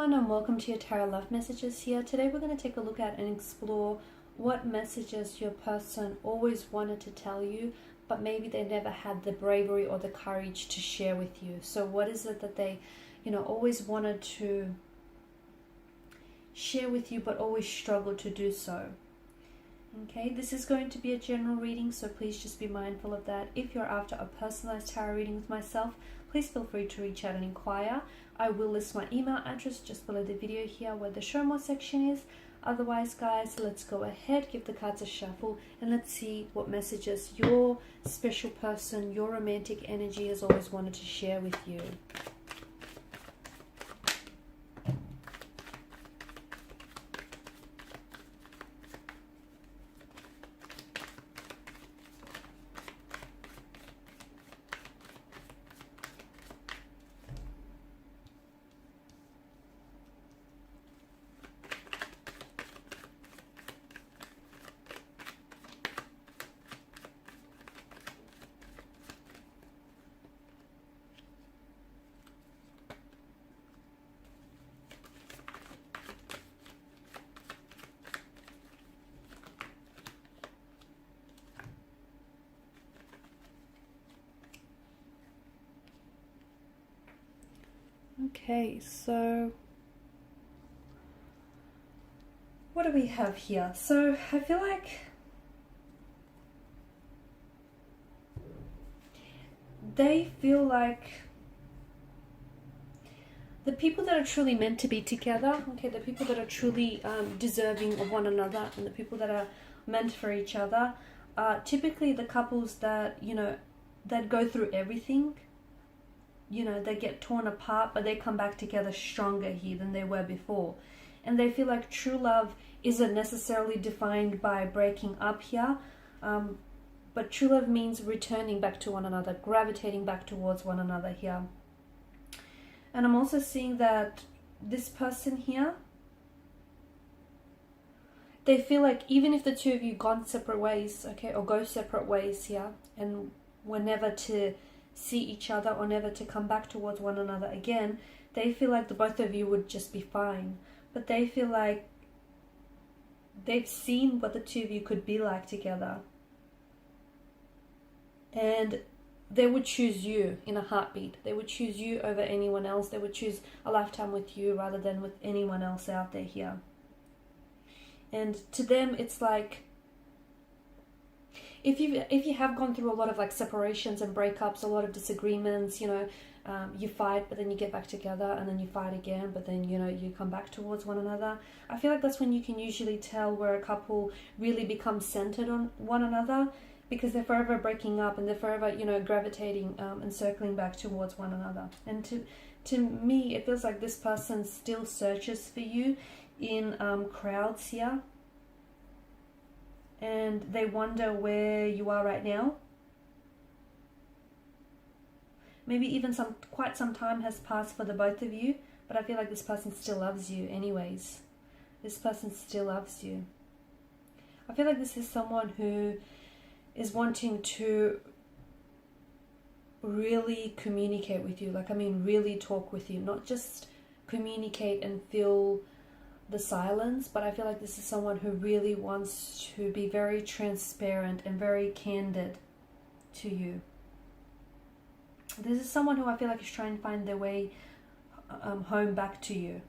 everyone, and welcome to your Tarot Love Messages here. Today we're going to take a look at and explore what messages your person always wanted to tell you, but maybe they never had the bravery or the courage to share with you. So what is it that they, always wanted to share with you, but always struggled to do so? Okay, this is going to be a general reading, so please just be mindful of that. If you're after a personalized tarot reading with myself, please feel free to reach out and inquire. I will list my email address just below the video here where the show more section is. Otherwise, guys, let's go ahead, give the cards a shuffle, and let's see what messages your special person, your romantic energy has always wanted to share with you. Okay, so what do we have here? So I feel like they feel like the people that are truly meant to be together, okay, the people that are truly deserving of one another, and the people that are meant for each other are typically the couples that, that go through everything. They get torn apart, but they come back together stronger here than they were before. And they feel like true love isn't necessarily defined by breaking up here, but true love means returning back to one another, gravitating back towards one another here. And I'm also seeing that this person here, they feel like even if the two of you gone separate ways, okay, or go separate ways here, and were never to see each other or never to come back towards one another again, they feel like the both of you would just be fine. But they feel like they've seen what the two of you could be like together, and they would choose you in a heartbeat. They would choose you over anyone else. They would choose a lifetime with you rather than with anyone else out there here. And to them, it's like, if you have gone through a lot of like separations and breakups, a lot of disagreements, you fight, but then you get back together, and then you fight again, but then you come back towards one another. I feel like that's when you can usually tell where a couple really becomes centered on one another, because they're forever breaking up and they're forever gravitating and circling back towards one another. And to me, it feels like this person still searches for you in crowds here. And they wonder where you are right now. Maybe even quite some time has passed for the both of you, but I feel like this person still loves you anyways. This person still loves you. I feel like this is someone who is wanting to really communicate with you. Really talk with you, not just communicate and feel the silence, but I feel like this is someone who really wants to be very transparent and very candid to you. This is someone who I feel like is trying to find their way home back to you.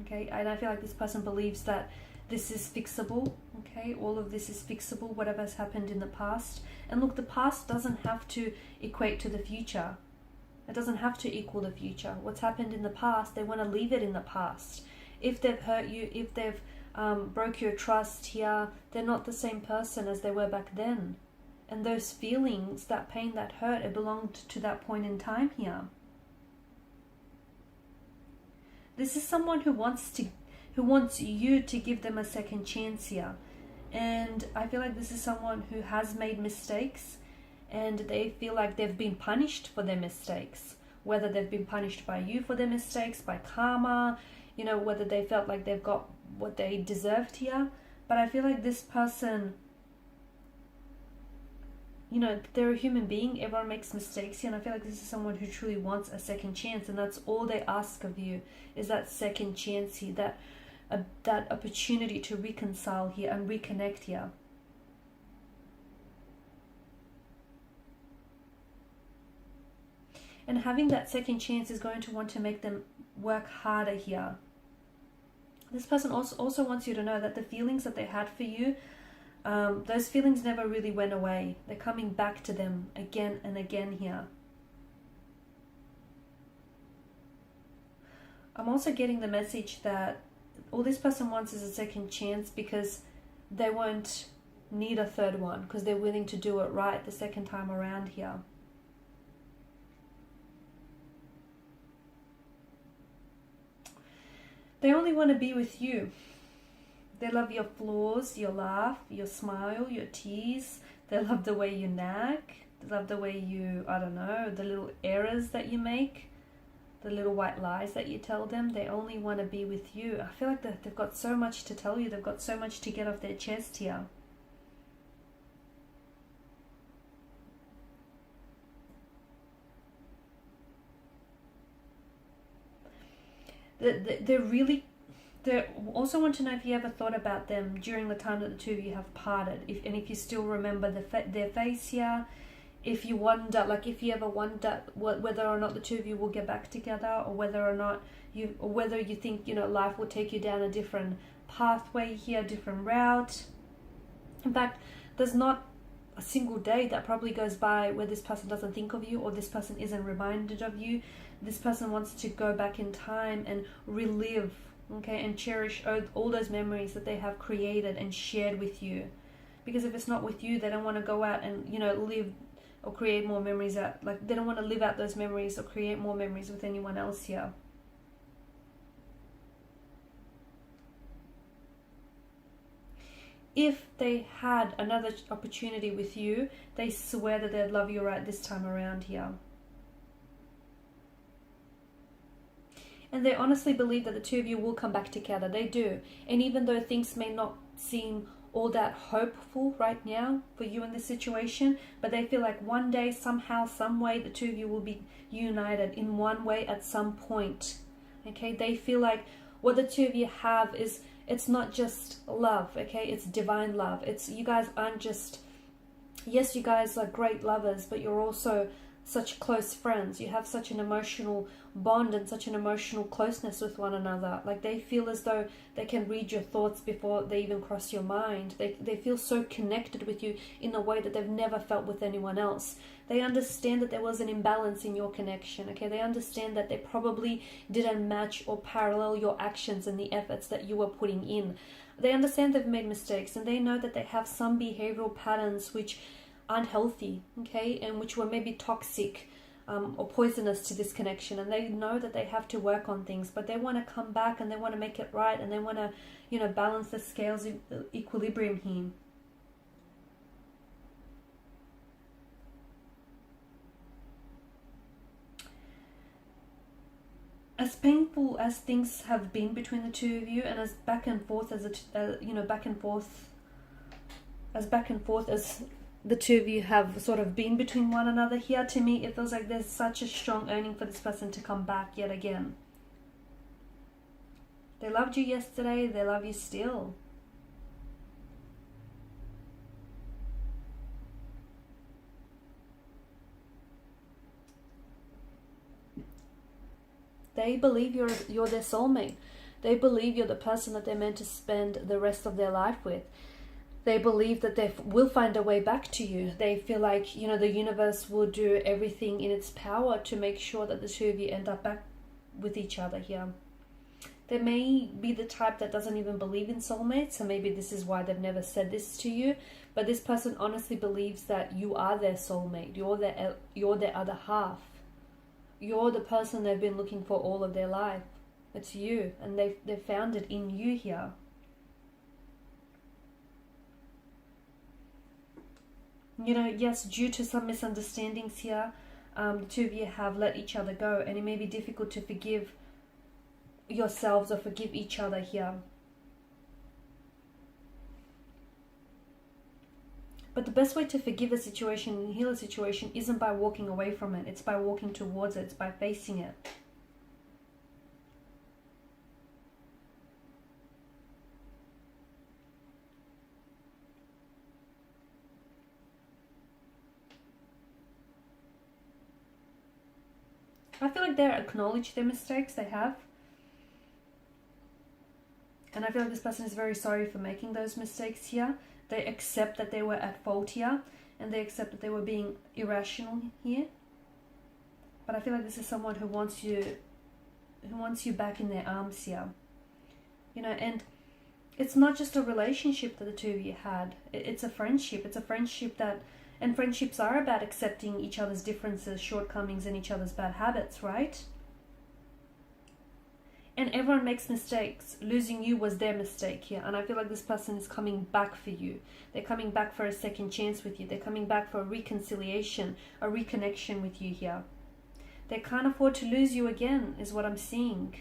Okay, and I feel like this person believes that this is fixable. Okay, all of this is fixable, whatever has happened in the past. And look, the past doesn't have to equate to the future. It doesn't have to equal the future. What's happened in the past, they want to leave it in the past. If they've hurt you, if they've broke your trust here, they're not the same person as they were back then. And those feelings, that pain, that hurt, it belonged to that point in time here. This is someone who wants you to give them a second chance here. And I feel like this is someone who has made mistakes, and they feel like they've been punished for their mistakes. Whether they've been punished by you for their mistakes, by karma, whether they felt like they've got what they deserved here. But I feel like this person you know, they're a human being. Everyone makes mistakes here, and I feel like this is someone who truly wants a second chance, and that's all they ask of you, is that second chance here, that opportunity to reconcile here and reconnect here. And having that second chance is going to want to make them work harder here. This person also wants you to know that the feelings that they had for you, those feelings never really went away. They're coming back to them again and again here. I'm also getting the message that all this person wants is a second chance because they won't need a third one, because they're willing to do it right the second time around here. They only want to be with you. They love your flaws, your laugh, your smile, your tease. They love the way you nag. They love the way you, I don't know, the little errors that you make, the little white lies that you tell them. They only want to be with you. I feel like they've got so much to tell you. They've got so much to get off their chest here. They also want to know if you ever thought about them during the time that the two of you have parted, if you still remember their face here, if you ever wonder whether or not the two of you will get back together, or whether you think, you know, life will take you down a different pathway here, different route. In fact, there's not a single day that probably goes by where this person doesn't think of you, or this person isn't reminded of you. This person wants to go back in time and relive, okay, and cherish all those memories that they have created and shared with you. Because if it's not with you, they don't want to go out and, you know, live or create more memories out. Like, they don't want to live out those memories or create more memories with anyone else here. If they had another opportunity with you, they swear that they'd love you right this time around here. And they honestly believe that the two of you will come back together. They do. And even though things may not seem all that hopeful right now for you in this situation, but they feel like one day, somehow, some way, the two of you will be united in one way at some point. Okay? They feel like what the two of you have is, it's not just love, okay? It's divine love. It's, you guys aren't just, yes, you guys are great lovers, but you're also such close friends. You have such an emotional bond and such an emotional closeness with one another. Like, they feel as though they can read your thoughts before they even cross your mind. They feel so connected with you in a way that they've never felt with anyone else. They understand that there was an imbalance in your connection, okay? They understand that they probably didn't match or parallel your actions and the efforts that you were putting in. They understand they've made mistakes, and they know that they have some behavioral patterns which aren't healthy, okay, and which were maybe toxic or poisonous to this connection, and they know that they have to work on things, but they want to come back and they want to make it right, and they want to, you know, balance the scales of equilibrium here. As painful as things have been between the two of you, and as back and forth as the two of you have sort of been between one another here, to me it feels like there's such a strong yearning for this person to come back yet again. They loved you yesterday, they love you still. They believe you're their soulmate. They believe you're the person that they're meant to spend the rest of their life with. They believe that they will find a way back to you. They feel like, you know, the universe will do everything in its power to make sure that the two of you end up back with each other here. They may be the type that doesn't even believe in soulmates, so maybe this is why they've never said this to you. But this person honestly believes that you are their soulmate. You're their other half. You're the person they've been looking for all of their life. It's you, and they've found it in you here. You know, yes, due to some misunderstandings here, the two of you have let each other go, and it may be difficult to forgive yourselves or forgive each other here. But the best way to forgive a situation and heal a situation isn't by walking away from it. It's by walking towards it. It's by facing it. I feel like they acknowledge their mistakes they have. And I feel like this person is very sorry for making those mistakes here. They accept that they were at fault here. And they accept that they were being irrational here. But I feel like this is someone who wants you back in their arms here. You know, and it's not just a relationship that the two of you had. It's a friendship. It's a friendship that... And friendships are about accepting each other's differences, shortcomings, and each other's bad habits, right? And everyone makes mistakes. Losing you was their mistake here. And I feel like this person is coming back for you. They're coming back for a second chance with you. They're coming back for a reconciliation, a reconnection with you here. They can't afford to lose you again, is what I'm seeing.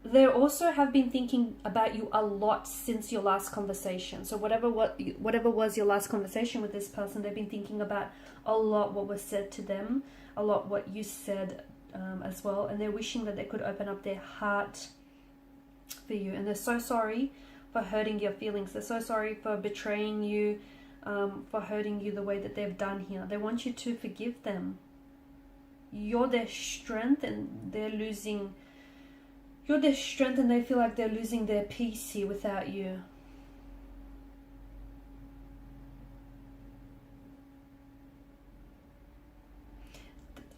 They also have been thinking about you a lot since your last conversation. So whatever was your last conversation with this person, they've been thinking about a lot what was said to them, a lot what you said as well. And they're wishing that they could open up their heart for you. And they're so sorry for hurting your feelings. They're so sorry for betraying you, for hurting you the way that they've done here. They want you to forgive them. You're their strength and they're losing... You're their strength and they feel like they're losing their peace here without you.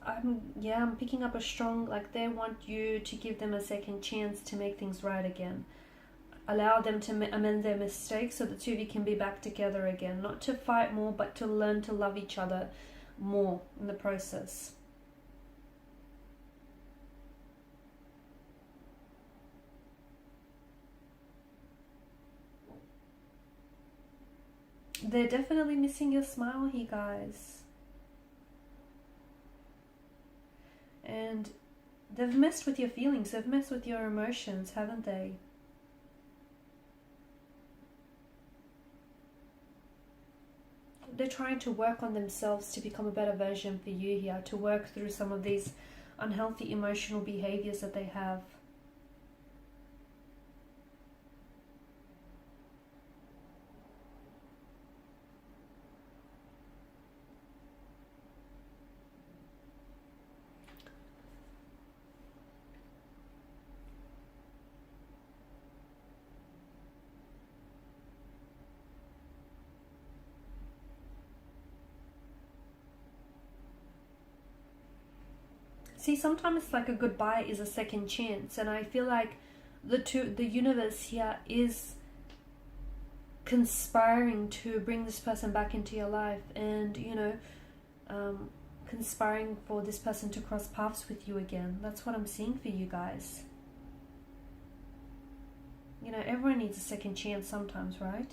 I'm picking up a strong, like they want you to give them a second chance to make things right again. Allow them to amend their mistakes so the two of you can be back together again. Not to fight more, but to learn to love each other more in the process. They're definitely missing your smile here, guys. And they've messed with your feelings. They've messed with your emotions, haven't they? They're trying to work on themselves to become a better version for you here. To work through some of these unhealthy emotional behaviors that they have. See, sometimes like a goodbye is a second chance, and I feel like the universe here is conspiring to bring this person back into your life, and you know, conspiring for this person to cross paths with you again. That's what I'm seeing for you guys. You know, everyone needs a second chance sometimes, right?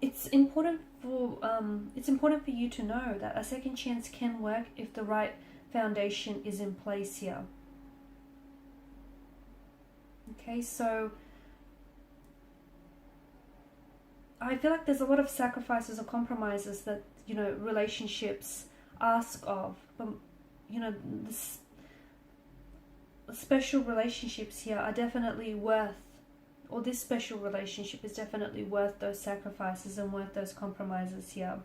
It's important for you to know that a second chance can work if the right foundation is in place here. Okay, so I feel like there's a lot of sacrifices or compromises that, you know, relationships ask of. But, you know, this special relationships here are definitely worth, or this special relationship is definitely worth those sacrifices and worth those compromises here.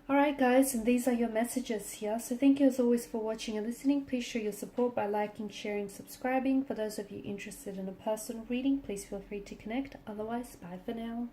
Alright guys, and these are your messages here. So thank you as always for watching and listening. Please show your support by liking, sharing, subscribing. For those of you interested in a personal reading, please feel free to connect. Otherwise, bye for now.